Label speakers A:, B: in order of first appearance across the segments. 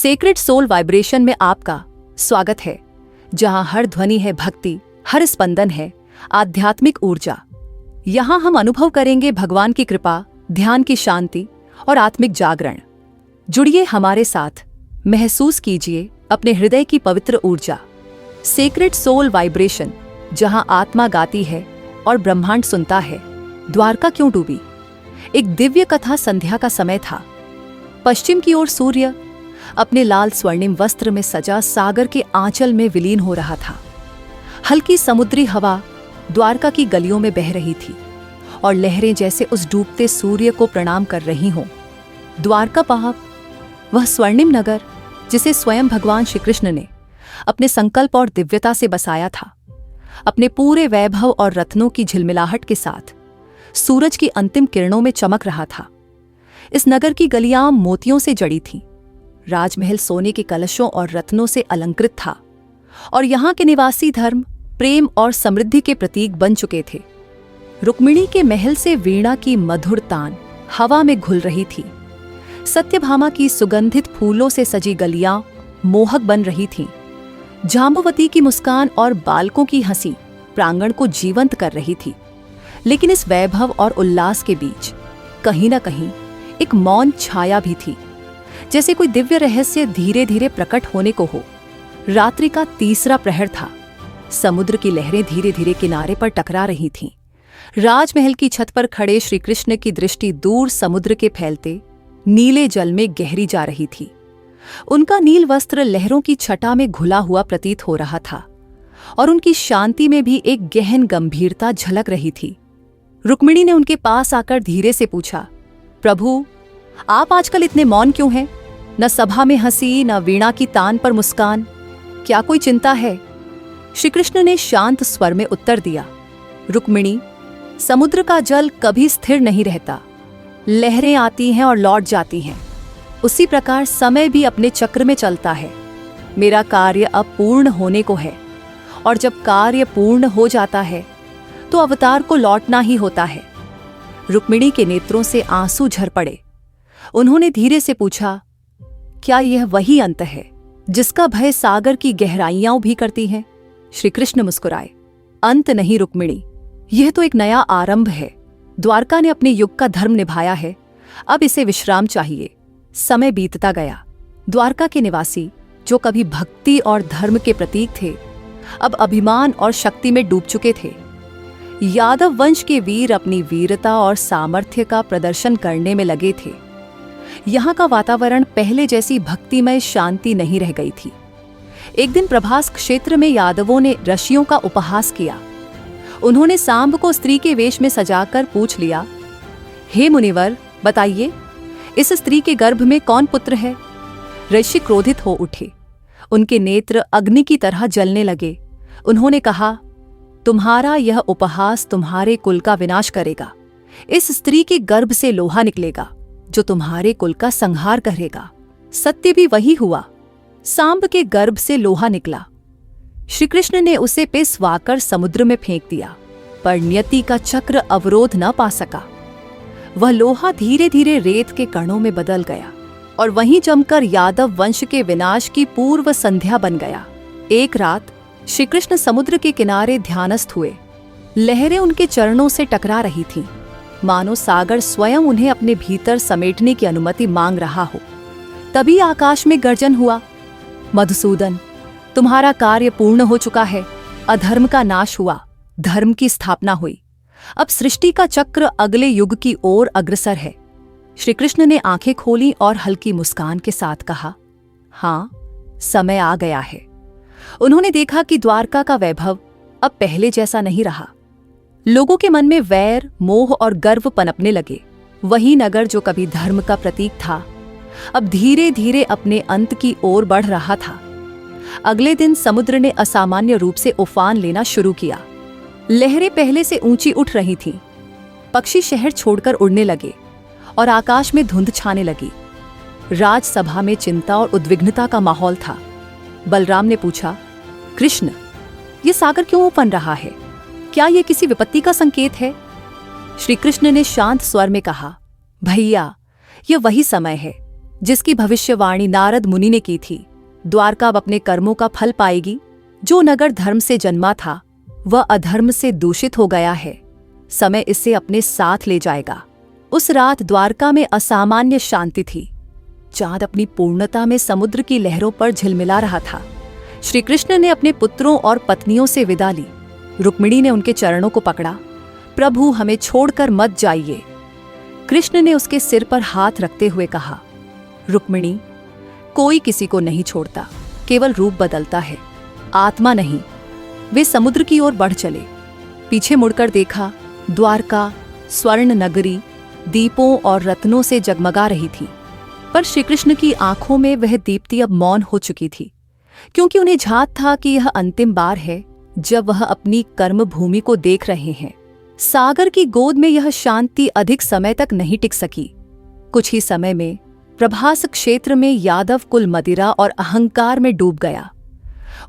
A: Sacred soul vibration में आपका स्वागत है, जहां हर ध्वनि है भक्ति, हर स्पंदन है आध्यात्मिक ऊर्जा। यहां हम अनुभव करेंगे भगवान की कृपा, ध्यान की शांति और आत्मिक जागरण। जुड़िए हमारे साथ, महसूस कीजिए अपने हृदय की पवित्र ऊर्जा। सेक्रेड सोल वाइब्रेशन, जहां आत्मा गाती है और ब्रह्मांड सुनता है। द्वारका क्यों डूबी? एक दिव्य कथा संध्या का समय था। पश्चिम की ओर सूर्य अपने लाल स्वर्णिम वस्त्र में सजा सागर के आंचल में विलीन हो रहा था। हल्की समुद्री हवा द्वारका की गलियों में बह रही थी और लहरें जैसे उस डूबते सूर्य को प्रणाम कर रही हों। द्वारका पाप, वह स्वर्णिम नगर जिसे स्वयं भगवान श्री कृष्ण ने अपने संकल्प और दिव्यता से बसाया था, अपने पूरे वैभव और रत्नों की झिलमिलाहट के साथ सूरज की अंतिम किरणों में चमक रहा था। इस नगर की गलियां मोतियों से जड़ी थीं। राजमहल सोने के कलशों और रत्नों से अलंकृत था और यहाँ के निवासी धर्म, प्रेम और समृद्धि के प्रतीक बन चुके थे। रुक्मिणी के महल से वीणा की मधुर तान हवा में घुल रही थी। सत्यभामा की सुगंधित फूलों से सजी गलियां मोहक बन रही थीं। जाम्बवती की मुस्कान और बालकों की हंसी प्रांगण को जीवंत कर रही थी। लेकिन इस वैभव और उल्लास के बीच कहीं न कहीं एक मौन छाया भी थी, जैसे कोई दिव्य रहस्य धीरे धीरे प्रकट होने को हो। रात्रि का तीसरा प्रहर था। समुद्र की लहरें धीरे धीरे किनारे पर टकरा रही थीं। राजमहल की छत पर खड़े श्री कृष्ण की दृष्टि दूर समुद्र के फैलते नीले जल में गहरी जा रही थी। उनका नील वस्त्र लहरों की छटा में घुला हुआ प्रतीत हो रहा था और उनकी शांति में भी एक गहन गंभीरता झलक रही थी। रुक्मिणी ने उनके पास आकर धीरे से पूछा, प्रभु, आप आजकल इतने मौन क्यों हैं? न सभा में हंसी, न वीणा की तान पर मुस्कान। क्या कोई चिंता है? श्री कृष्ण ने शांत स्वर में उत्तर दिया, रुक्मिणी, समुद्र का जल कभी स्थिर नहीं रहता। लहरें आती हैं और लौट जाती हैं। उसी प्रकार समय भी अपने चक्र में चलता है। मेरा कार्य अब पूर्ण होने को है और जब कार्य पूर्ण हो जाता है तो अवतार को लौटना ही होता है। रुक्मिणी के नेत्रों से आंसू झर पड़े। उन्होंने धीरे से पूछा, क्या यह वही अंत है जिसका भय सागर की गहराइयां भी करती हैं? श्री कृष्ण मुस्कुराए, अंत नहीं रुक्मिणी, यह तो एक नया आरंभ है। द्वारका ने अपने युग का धर्म निभाया है, अब इसे विश्राम चाहिए। समय बीतता गया। द्वारका के निवासी, जो कभी भक्ति और धर्म के प्रतीक थे, अब अभिमान और शक्ति में डूब चुके थे। यादव वंश के वीर अपनी वीरता और सामर्थ्य का प्रदर्शन करने में लगे थे। यहाँ का वातावरण पहले जैसी भक्तिमय शांति नहीं रह गई थी। एक दिन प्रभास क्षेत्र में यादवों ने ऋषियों का उपहास किया। उन्होंने सांब को स्त्री के वेश में सजाकर पूछ लिया, हे मुनिवर, बताइए, इस स्त्री के गर्भ में कौन पुत्र है? ऋषि क्रोधित हो उठे। उनके नेत्र अग्नि की तरह जलने लगे। उन्होंने कहा, तुम्हारा यह उपहास तुम्हारे कुल का विनाश करेगा। इस स्त्री के गर्भ से लोहा निकलेगा जो तुम्हारे कुल का संहार करेगा। सत्य भी वही हुआ। सांब के गर्भ से लोहा निकला। श्री कृष्ण ने उसे पिसवाकर समुद्र में फेंक दिया, पर नियति का चक्र अवरोध न पा सका। वह लोहा धीरे धीरे रेत के कणों में बदल गया और वहीं जमकर यादव वंश के विनाश की पूर्व संध्या बन गया। एक रात श्री कृष्ण समुद्र के किनारे ध्यानस्थ हुए। लहरें उनके चरणों से टकरा रही थीं, मानो सागर स्वयं उन्हें अपने भीतर समेटने की अनुमति मांग रहा हो। तभी आकाश में गर्जन हुआ, मधुसूदन, तुम्हारा कार्य पूर्ण हो चुका है। अधर्म का नाश हुआ, धर्म की स्थापना हुई। अब सृष्टि का चक्र अगले युग की ओर अग्रसर है। श्री कृष्ण ने आंखें खोली और हल्की मुस्कान के साथ कहा, हाँ, समय आ गया है। उन्होंने देखा कि द्वारका का वैभव अब पहले जैसा नहीं रहा। लोगों के मन में वैर, मोह और गर्व पनपने लगे। वही नगर जो कभी धर्म का प्रतीक था, अब धीरे धीरे अपने अंत की ओर बढ़ रहा था। अगले दिन समुद्र ने असामान्य रूप से उफान लेना शुरू किया। लहरें पहले से ऊंची उठ रही थीं। पक्षी शहर छोड़कर उड़ने लगे और आकाश में धुंध छाने लगी। राजसभा में चिंता और उद्विग्नता का माहौल था। बलराम ने पूछा, कृष्ण, ये सागर क्यों उफन रहा है? क्या यह किसी विपत्ति का संकेत है? श्री कृष्ण ने शांत स्वर में कहा, भैया, यह वही समय है जिसकी भविष्यवाणी नारद मुनि ने की थी। द्वारका अब अपने कर्मों का फल पाएगी। जो नगर धर्म से जन्मा था वह अधर्म से दूषित हो गया है। समय इसे अपने साथ ले जाएगा। उस रात द्वारका में असामान्य शांति थी। चांद अपनी पूर्णता में समुद्र की लहरों पर झिलमिला रहा था। श्री कृष्ण ने अपने पुत्रों और पत्नियों से विदा ली। रुक्मिणी ने उनके चरणों को पकड़ा। प्रभु, हमें छोड़कर मत जाइए। कृष्ण ने उसके सिर पर हाथ रखते हुए कहा, रुक्मिणी, कोई किसी को नहीं छोड़ता, केवल रूप बदलता है, आत्मा नहीं। वे समुद्र की ओर बढ़ चले। पीछे मुड़कर देखा, द्वारका स्वर्ण नगरी दीपों और रत्नों से जगमगा रही थी। पर श्रीकृष्ण की आंखों में वह दीप्ति अब मौन हो चुकी थी, क्योंकि उन्हें झात था कि यह अंतिम बार है जब वह अपनी कर्म भूमि को देख रहे हैं। सागर की गोद में यह शांति अधिक समय तक नहीं टिक सकी। कुछ ही समय में प्रभास क्षेत्र में यादव कुल मदिरा और अहंकार में डूब गया।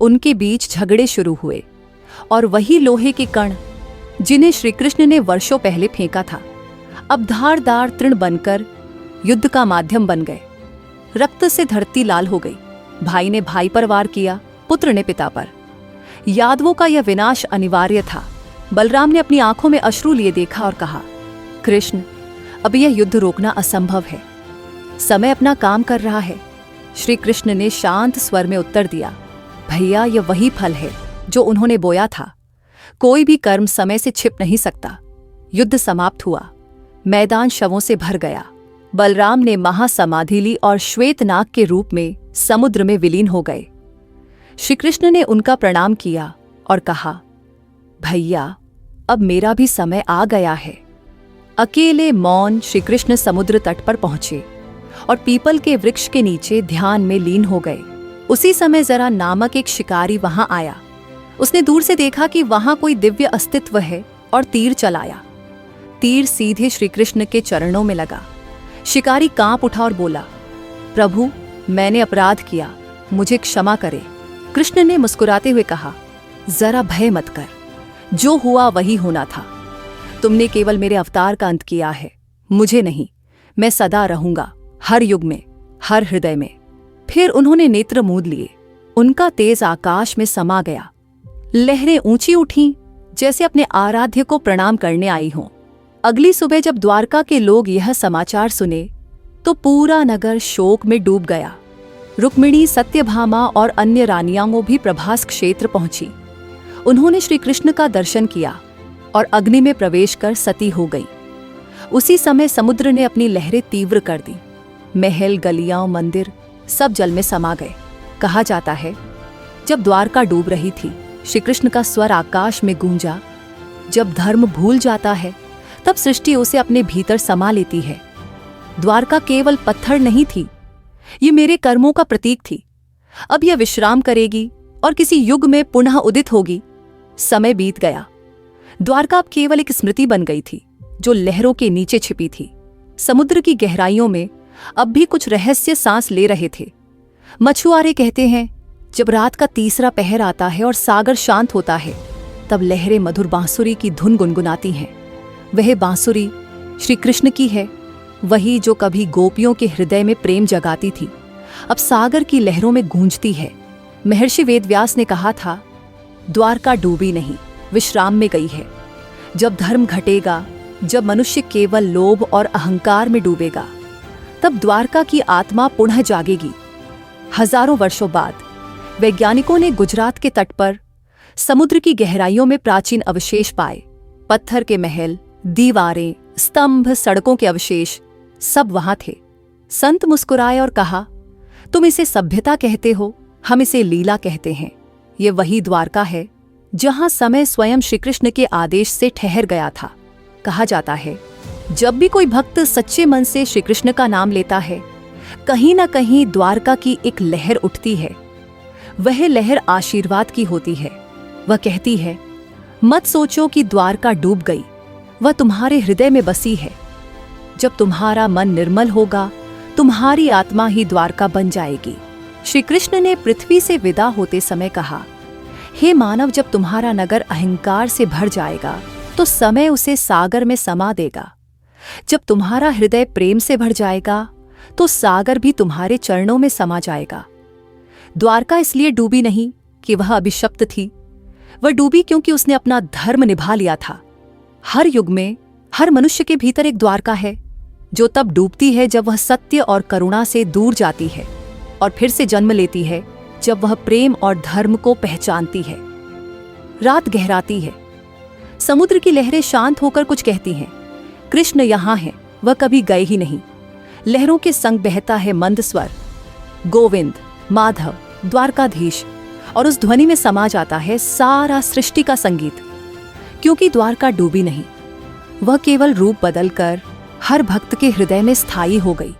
A: उनके बीच झगड़े शुरू हुए और वही लोहे के कण जिन्हें श्रीकृष्ण ने वर्षों पहले फेंका था, अब धारदार तृण बनकर युद्ध का माध्यम बन गए। रक्त से धरती लाल हो गई। भाई ने भाई पर वार किया, पुत्र ने पिता पर। यादवों का यह विनाश अनिवार्य था। बलराम ने अपनी आंखों में अश्रु लिए देखा और कहा, कृष्ण, अब यह युद्ध रोकना असंभव है। समय अपना काम कर रहा है। श्री कृष्ण ने शांत स्वर में उत्तर दिया, भैया, यह वही फल है जो उन्होंने बोया था। कोई भी कर्म समय से छिप नहीं सकता। युद्ध समाप्त हुआ। मैदान शवों से भर गया। बलराम ने महासमाधि ली और श्वेतनाग के रूप में समुद्र में विलीन हो गए। श्री कृष्ण ने उनका प्रणाम किया और कहा, भैया, अब मेरा भी समय आ गया है। अकेले मौन श्री कृष्ण समुद्र तट पर पहुंचे और पीपल के वृक्ष के नीचे ध्यान में लीन हो गए। उसी समय जरा नामक एक शिकारी वहां आया। उसने दूर से देखा कि वहां कोई दिव्य अस्तित्व है और तीर चलाया। तीर सीधे श्री कृष्ण के चरणों में लगा। शिकारी कांप उठा और बोला, प्रभु, मैंने अपराध किया, मुझे क्षमा करे। कृष्ण ने मुस्कुराते हुए कहा, जरा भय मत कर, जो हुआ वही होना था। तुमने केवल मेरे अवतार का अंत किया है, मुझे नहीं। मैं सदा रहूंगा, हर युग में, हर हृदय में। फिर उन्होंने नेत्र मूंद लिए। उनका तेज आकाश में समा गया। लहरें ऊंची उठीं, जैसे अपने आराध्य को प्रणाम करने आई हों। अगली सुबह जब द्वारका के लोग यह समाचार सुने तो पूरा नगर शोक में डूब गया। रुक्मिणी, सत्यभामा और अन्य रानियां भी प्रभास क्षेत्र पहुंची। उन्होंने श्री कृष्ण का दर्शन किया और अग्नि में प्रवेश कर सती हो गई। उसी समय समुद्र ने अपनी लहरें तीव्र कर दी। महल, गलियां, मंदिर सब जल में समा गए। कहा जाता है, जब द्वारका डूब रही थी, श्री कृष्ण का स्वर आकाश में गूंजा, जब धर्म भूल जाता है तब सृष्टि उसे अपने भीतर समा लेती है। द्वारका केवल पत्थर नहीं थी, ये मेरे कर्मों का प्रतीक थी। अब यह विश्राम करेगी और किसी युग में पुनः उदित होगी। समय बीत गया। द्वारका अब केवल एक स्मृति बन गई थी जो लहरों के नीचे छिपी थी। समुद्र की गहराइयों में अब भी कुछ रहस्य सांस ले रहे थे। मछुआरे कहते हैं, जब रात का तीसरा पहर आता है और सागर शांत होता है, तब लहरें मधुर बांसुरी की धुन गुनगुनाती हैं। वह बांसुरी श्री कृष्ण की है, वही जो कभी गोपियों के हृदय में प्रेम जगाती थी, अब सागर की लहरों में गूंजती है। महर्षि वेदव्यास ने कहा था, द्वारका डूबी नहीं, विश्राम में गई है। जब धर्म घटेगा, जब मनुष्य केवल लोभ और अहंकार में डूबेगा, तब द्वारका की आत्मा पुनः जागेगी। हजारों वर्षों बाद वैज्ञानिकों ने गुजरात के तट पर समुद्र की गहराइयों में प्राचीन अवशेष पाए। पत्थर के महल, दीवारें, स्तंभ, सड़कों के अवशेष सब वहां थे। संत मुस्कुराए और कहा, तुम इसे सभ्यता कहते हो, हम इसे लीला कहते हैं। ये वही द्वारका है जहां समय स्वयं श्रीकृष्ण के आदेश से ठहर गया था। कहा जाता है, जब भी कोई भक्त सच्चे मन से श्रीकृष्ण का नाम लेता है, कहीं ना कहीं द्वारका की एक लहर उठती है। वह लहर आशीर्वाद की होती है। वह कहती है, मत सोचो कि द्वारका डूब गई, वह तुम्हारे हृदय में बसी है। जब तुम्हारा मन निर्मल होगा, तुम्हारी आत्मा ही द्वारका बन जाएगी। श्री कृष्ण ने पृथ्वी से विदा होते समय कहा, हे मानव, जब तुम्हारा नगर अहंकार से भर जाएगा तो समय उसे सागर में समा देगा। जब तुम्हारा हृदय प्रेम से भर जाएगा तो सागर भी तुम्हारे चरणों में समा जाएगा। द्वारका इसलिए डूबी नहीं कि वह अभिशप्त थी, वह डूबी क्योंकि उसने अपना धर्म निभा लिया था। हर युग में हर मनुष्य के भीतर एक द्वारका है, जो तब डूबती है जब वह सत्य और करुणा से दूर जाती है, और फिर से जन्म लेती है जब वह प्रेम और धर्म को पहचानती है। रात गहराती है, समुद्र की लहरें शांत होकर कुछ कहती हैं, कृष्ण यहाँ है, वह कभी गए ही नहीं। लहरों के संग बहता है मंद स्वर, गोविंद, माधव, द्वारकाधीश, और उस ध्वनि में समा जाता है सारा सृष्टि का संगीत। क्योंकि द्वारका डूबी नहीं, वह केवल रूप बदलकर हर भक्त के हृदय में स्थायी हो गई।